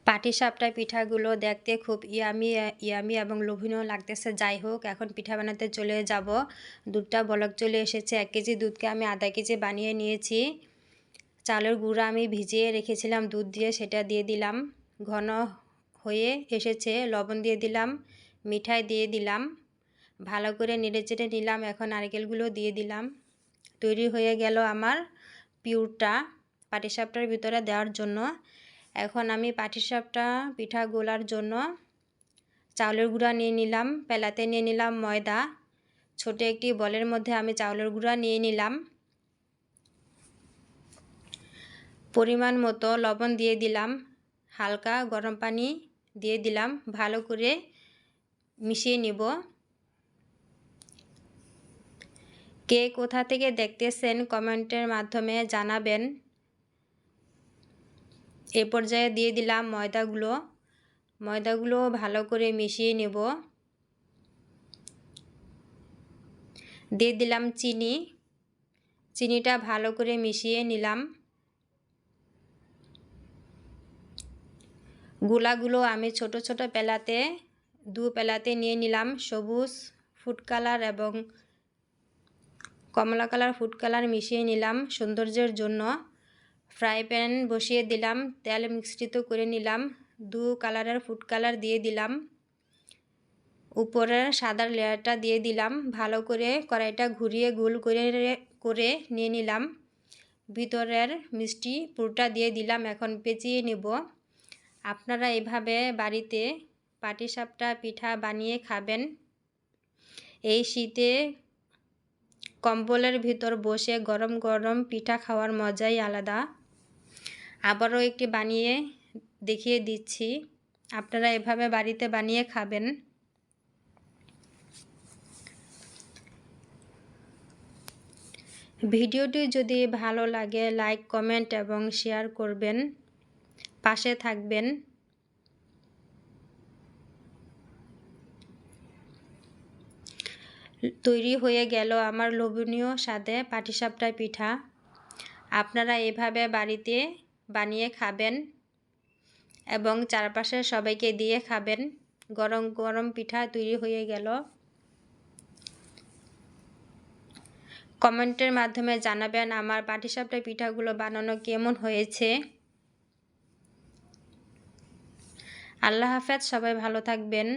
পাটিসাপটা পিঠাগুলো দেখতে খুব ইয়ামি এবং লোভনীয় লাগতেছে। যাই হোক, এখন পিঠা বানাতে চলে যাব। দুধটা বলক চলে এসেছে। 1 কেজি দুধকে আমি আধা কেজি বানিয়ে নিয়েছি। চালের গুঁড়া আমি ভিজিয়ে রেখেছিলাম দুধ দিয়ে, সেটা দিয়ে দিলাম। ঘন হয়ে এসেছে। লবণ দিয়ে দিলাম, মিঠাই দিয়ে দিলাম, ভালো করে নেড়েচেড়ে নিলাম। এখন নারকেলগুলো দিয়ে দিলাম। তৈরি হয়ে গেল আমার পিউরটা পাটিসাপটার ভিতরে দেওয়ার জন্য। এখন আমি পাটিসাপটা পিঠা গোলার জন্য চাউলের গুঁড়া নিয়ে নিলাম, পেলাতে নিয়ে নিলাম ময়দা। ছোট একটি বলের মধ্যে আমি চাউলের গুঁড়া নিয়ে নিলাম। পরিমাণ মতো লবণ দিয়ে দিলাম, হালকা গরম পানি দিয়ে দিলাম, ভালো করে মিশিয়ে নিব। কে কোথা থেকে দেখতেছেন কমেন্টের মাধ্যমে জানাবেন। এ পর্যায়ে দিয়ে দিলাম ময়দাগুলো ভালো করে মিশিয়ে নেব। দিয়ে দিলাম চিনিটা ভালো করে মিশিয়ে নিলাম। গোলাগুলো আমি ছোট ছোট পেলাতে 2 পেলাতে নিয়ে নিলাম। সবুজ ফুড কালার এবং কমলা কালার ফুড কালার মিশিয়ে নিলাম সৌন্দর্যের জন্য। ফ্রাই প্যান বসিয়ে দিলাম, তেল মিশ্রিত করে নিলাম। 2 কালারের ফুড কালার দিয়ে দিলাম। উপরের সাদা লেয়ারটা দিয়ে দিলাম। ভালো করে কড়াইটা ঘুরিয়ে গোল করে নিয়ে নিলাম। ভিতরের মিষ্টি পুরটা দিয়ে দিলাম। এখন পেঁচিয়ে নেব। আপনারা এভাবে বাড়িতে পাটিসাপটা পিঠা বানিয়ে খাবেন। এই শীতে কম্বলের ভিতর বসে গরম গরম পিঠা খাওয়ার মজাই আলাদা। আবারও একটি বানিয়ে দেখিয়ে দিচ্ছি। আপনারা এভাবে বাড়িতে বানিয়ে খাবেন। ভিডিওটি যদি ভালো লাগে লাইক, কমেন্ট এবং শেয়ার করবেন, পাশে থাকবেন। তৈরি হয়ে গেল আমার লোভনীয় স্বাদে পাটিসাপটা পিঠা। আপনারা এভাবে বাড়িতে বানিয়ে খাবেন এবং চারপাশে সবাইকে দিয়ে খাবেন। গরম গরম পিঠা তৈরি হয়ে গেল। কমেন্টের মাধ্যমে জানাবেন আমার পাটিসাপটা পিঠাগুলো বানানো কেমন হয়েছে। আল্লাহ হাফেজ, সবাই ভালো থাকবেন।